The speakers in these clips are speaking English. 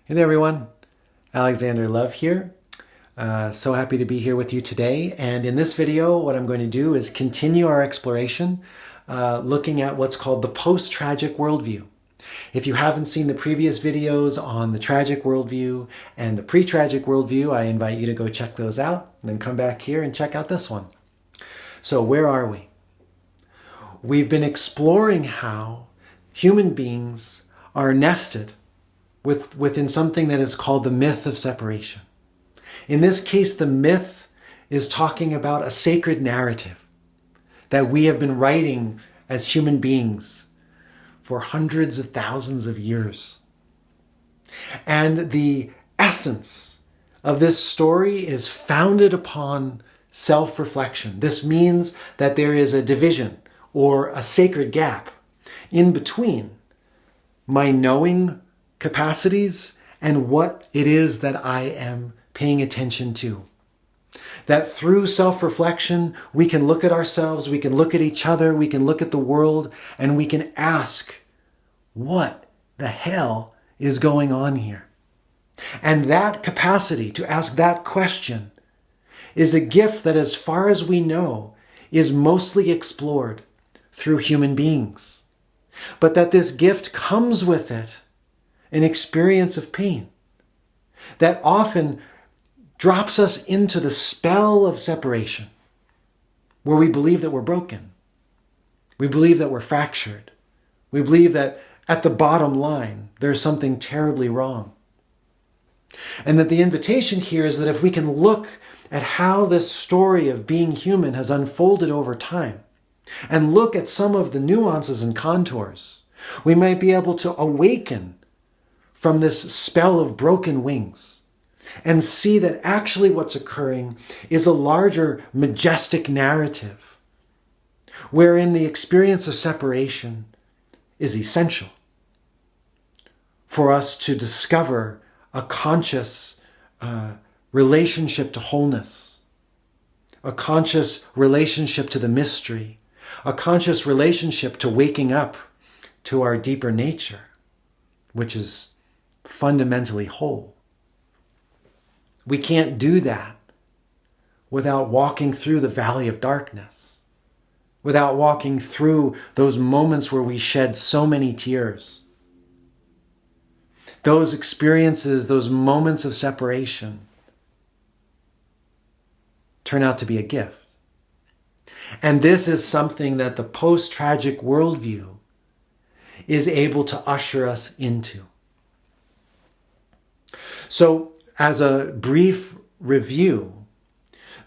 Hey there, everyone. Alexander Love here. So happy to be here with you today. And in this video, what I'm going to do is continue our exploration, looking at what's called the Post-Tragic Worldview. If you haven't seen the previous videos on the Tragic Worldview and the Pre-Tragic Worldview, I invite you to go check those out and then come back here and check out this one. So where are we? We've been exploring how human beings are nested within something that is called the myth of separation. In this case, the myth is talking about a sacred narrative that we have been writing as human beings for hundreds of thousands of years. And the essence of this story is founded upon self-reflection. This means that there is a division or a sacred gap in between my knowing capacities and what it is that I am paying attention to. That through self-reflection, we can look at ourselves, we can look at each other, we can look at the world, and we can ask, what the hell is going on here? And that capacity to ask that question is a gift that, as far as we know, is mostly explored through human beings. But that this gift comes with it an experience of pain that often drops us into the spell of separation, where we believe that we're broken. We believe that we're fractured. We believe that at the bottom line, there's something terribly wrong. And that the invitation here is that if we can look at how this story of being human has unfolded over time, and look at some of the nuances and contours, we might be able to awaken from this spell of broken wings and see that actually what's occurring is a larger, majestic narrative wherein the experience of separation is essential for us to discover a conscious relationship to wholeness, a conscious relationship to the mystery, a conscious relationship to waking up to our deeper nature, which is fundamentally whole. We can't do that without walking through the valley of darkness, without walking through those moments where we shed so many tears. Those experiences, those moments of separation, turn out to be a gift. And this is something that the post-tragic worldview is able to usher us into. So, as a brief review,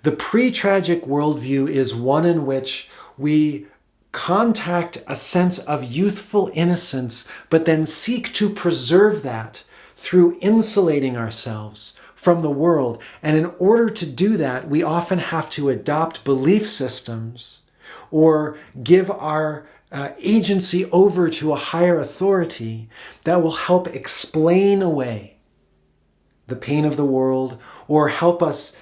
the pre-tragic worldview is one in which we contact a sense of youthful innocence, but then seek to preserve that through insulating ourselves from the world. And in order to do that, we often have to adopt belief systems or give our agency over to a higher authority that will help explain away the pain of the world, or help us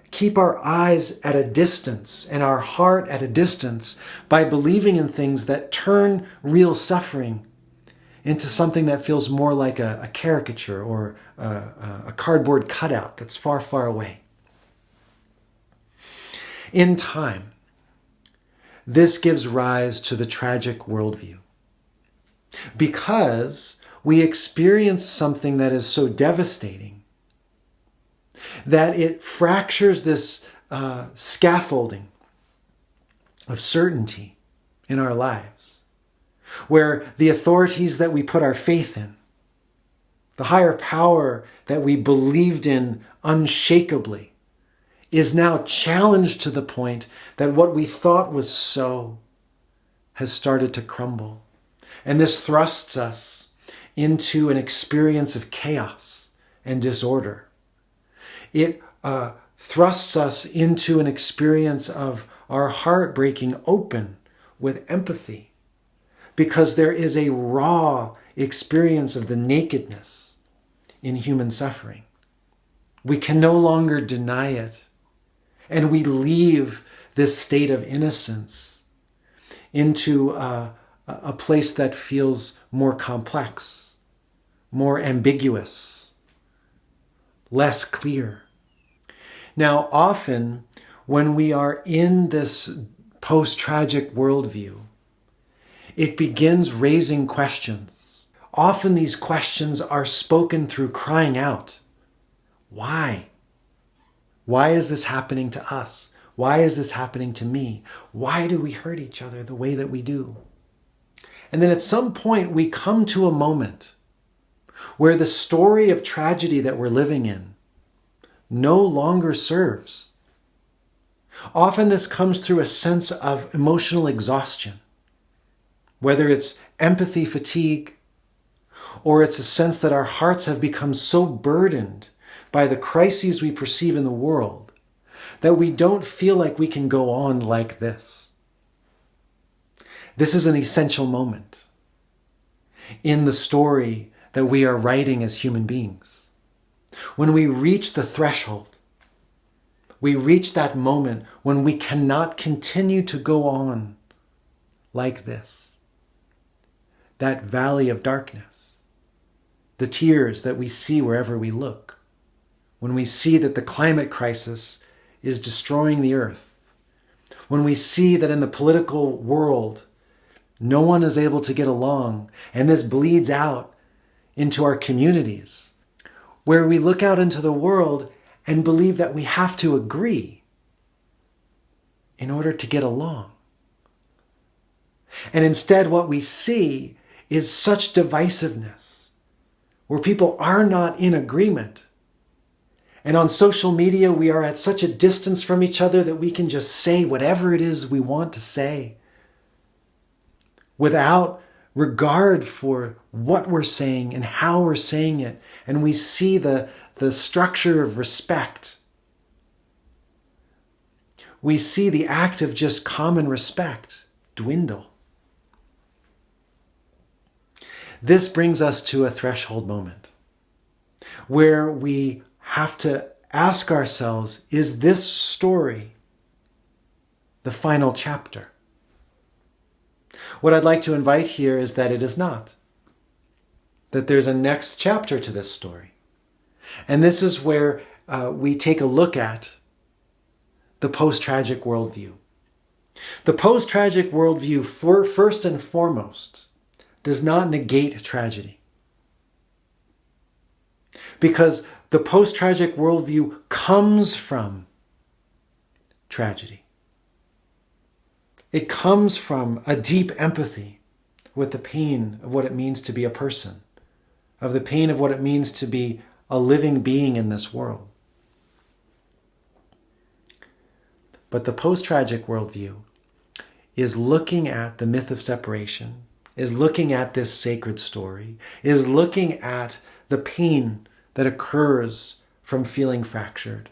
keep our eyes at a distance and our heart at a distance by believing in things that turn real suffering into something that feels more like a caricature or a cardboard cutout that's far, far away. In time, this gives rise to the tragic worldview, because we experience something that is so devastating that it fractures this scaffolding of certainty in our lives, where the authorities that we put our faith in, the higher power that we believed in unshakably, is now challenged to the point that what we thought was so has started to crumble. And this thrusts us into an experience of chaos and disorder. It thrusts us into an experience of our heart breaking open with empathy, because there is a raw experience of the nakedness in human suffering. We can no longer deny it, and we leave this state of innocence into a place that feels more complex, more ambiguous, less clear. Now, often when we are in this post-tragic worldview, it begins raising questions. Often these questions are spoken through crying out. Why? Why is this happening to us? Why is this happening to me? Why do we hurt each other the way that we do? And then at some point we come to a moment where the story of tragedy that we're living in no longer serves. Often this comes through a sense of emotional exhaustion, whether it's empathy fatigue, or it's a sense that our hearts have become so burdened by the crises we perceive in the world that we don't feel like we can go on like this. This is an essential moment in the story that we are writing as human beings. When we reach the threshold, we reach that moment when we cannot continue to go on like this. That valley of darkness, the tears that we see wherever we look, when we see that the climate crisis is destroying the earth, when we see that in the political world, no one is able to get along, and this bleeds out into our communities, where we look out into the world and believe that we have to agree in order to get along. And instead, what we see is such divisiveness, where people are not in agreement. And on social media, we are at such a distance from each other that we can just say whatever it is we want to say without regard for what we're saying and how we're saying it. And we see the structure of respect. We see the act of just common respect dwindle. This brings us to a threshold moment where we have to ask ourselves, is this story the final chapter? What I'd like to invite here is that it is not. That there's a next chapter to this story. And this is where we take a look at the post-tragic worldview. The post-tragic worldview, first and foremost, does not negate tragedy. Because the post-tragic worldview comes from tragedy. It comes from a deep empathy with the pain of what it means to be a person, of the pain of what it means to be a living being in this world. But the post-tragic worldview is looking at the myth of separation, is looking at this sacred story, is looking at the pain that occurs from feeling fractured,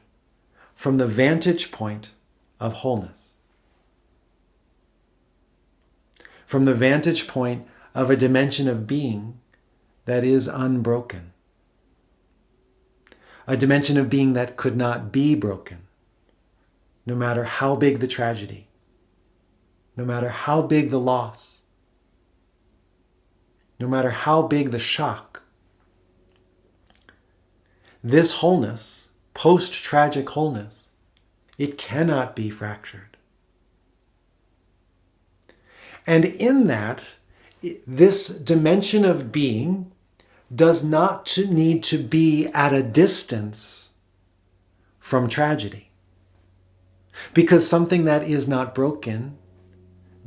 from the vantage point of wholeness, from the vantage point of a dimension of being that is unbroken, a dimension of being that could not be broken, no matter how big the tragedy, no matter how big the loss, no matter how big the shock. This wholeness, post-tragic wholeness, it cannot be fractured. And in that, this dimension of being does not need to be at a distance from tragedy. Because something that is not broken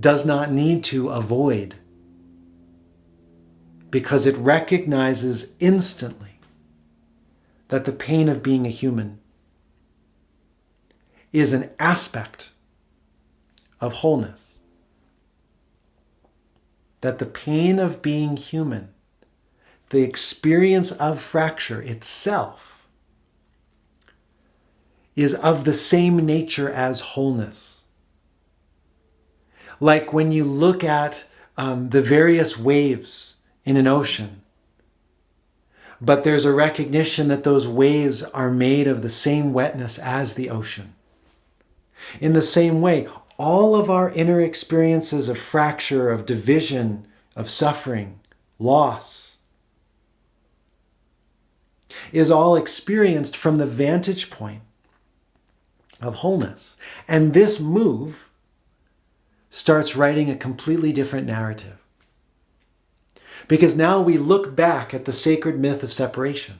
does not need to avoid, because it recognizes instantly that the pain of being a human is an aspect of wholeness. That the pain of being human, the experience of fracture itself, is of the same nature as wholeness. Like when you look at the various waves in an ocean, but there's a recognition that those waves are made of the same wetness as the ocean. In the same way, all of our inner experiences of fracture, of division, of suffering, loss, is all experienced from the vantage point of wholeness. And this move starts writing a completely different narrative. Because now we look back at the sacred myth of separation,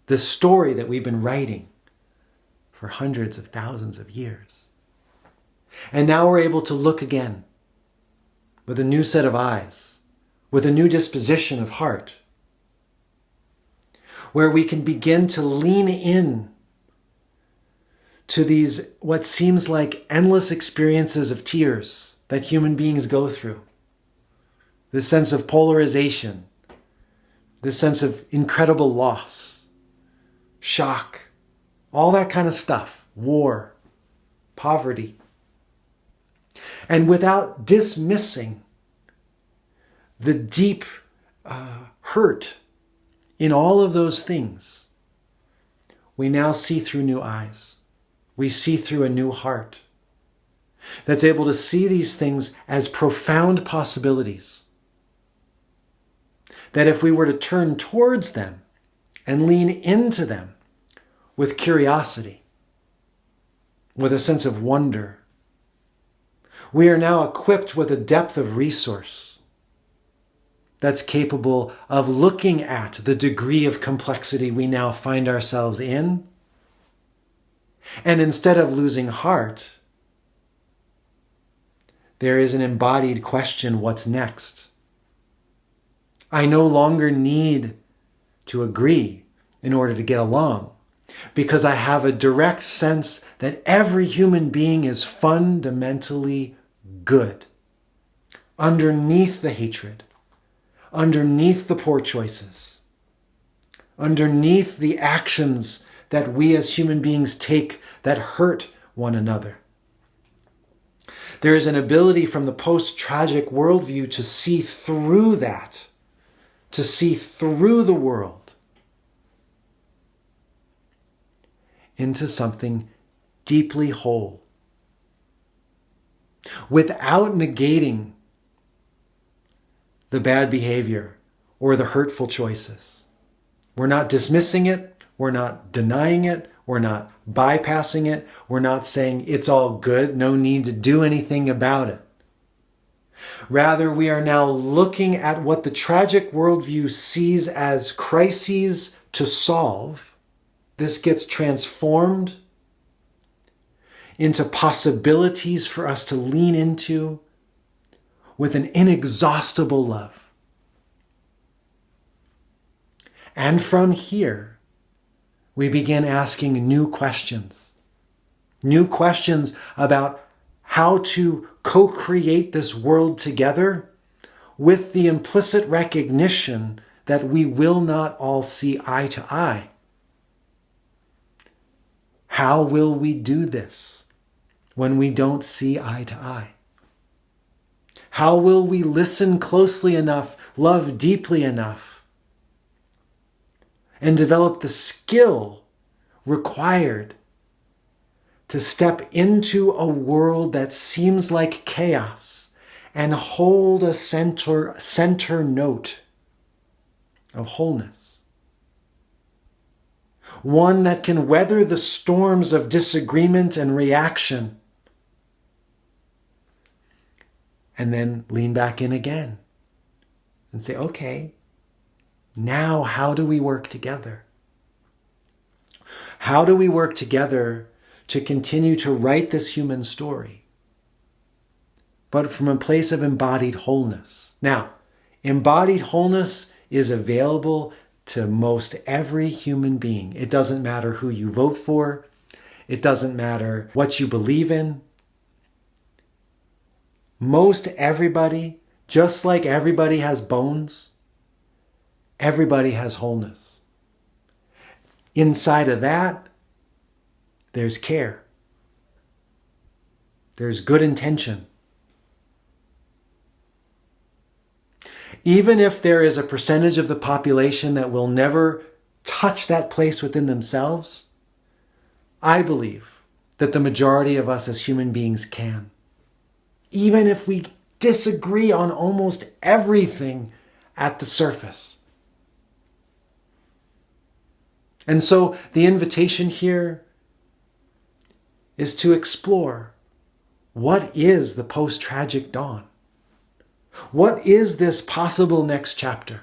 the story that we've been writing for hundreds of thousands of years. And now we're able to look again with a new set of eyes, with a new disposition of heart, where we can begin to lean in to these, what seems like endless experiences of tears that human beings go through. This sense of polarization, this sense of incredible loss, shock, all that kind of stuff, war, poverty. And without dismissing the deep hurt in all of those things, we now see through new eyes. We see through a new heart that's able to see these things as profound possibilities. That if we were to turn towards them and lean into them with curiosity, with a sense of wonder, we are now equipped with a depth of resource that's capable of looking at the degree of complexity we now find ourselves in. And instead of losing heart, there is an embodied question, what's next? I no longer need to agree in order to get along, because I have a direct sense that every human being is fundamentally good. Underneath the hatred, underneath the poor choices, underneath the actions that we as human beings take that hurt one another. There is an ability from the post-tragic worldview to see through that, to see through the world into something deeply whole, without negating the bad behavior or the hurtful choices. We're not dismissing it. We're not denying it. We're not bypassing it. We're not saying it's all good, no need to do anything about it. Rather, we are now looking at what the tragic worldview sees as crises to solve. This gets transformed into possibilities for us to lean into with an inexhaustible love. And from here, we begin asking new questions about how to co-create this world together with the implicit recognition that we will not all see eye to eye. How will we do this when we don't see eye to eye? How will we listen closely enough, love deeply enough, and develop the skill required to step into a world that seems like chaos and hold a center note of wholeness? One that can weather the storms of disagreement and reaction, and then lean back in again and say, okay, now how do we work together? How do we work together to continue to write this human story, but from a place of embodied wholeness? Now, embodied wholeness is available to most every human being. It doesn't matter who you vote for. It doesn't matter what you believe in. Most everybody, just like everybody has bones, everybody has wholeness. Inside of that, there's care. There's good intention. Even if there is a percentage of the population that will never touch that place within themselves, I believe that the majority of us as human beings can. Even if we disagree on almost everything at the surface. And so the invitation here is to explore, what is the post-tragic dawn? What is this possible next chapter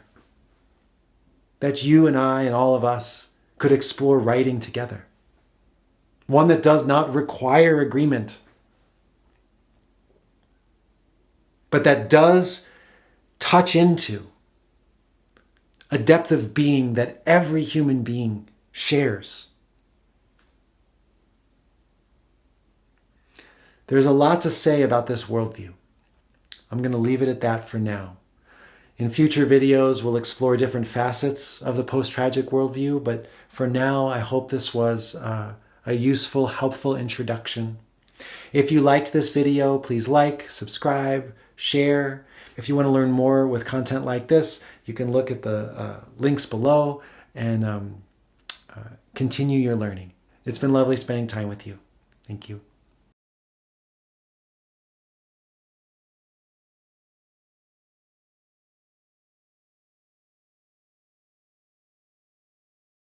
that you and I and all of us could explore writing together? One that does not require agreement, but that does touch into a depth of being that every human being shares. There's a lot to say about this worldview. I'm going to leave it at that for now. In future videos, we'll explore different facets of the post-tragic worldview, but for now, I hope this was a useful, helpful introduction. If you liked this video, please like, subscribe, share. If you want to learn more with content like this, you can look at the links below and continue your learning. It's been lovely spending time with you. Thank you.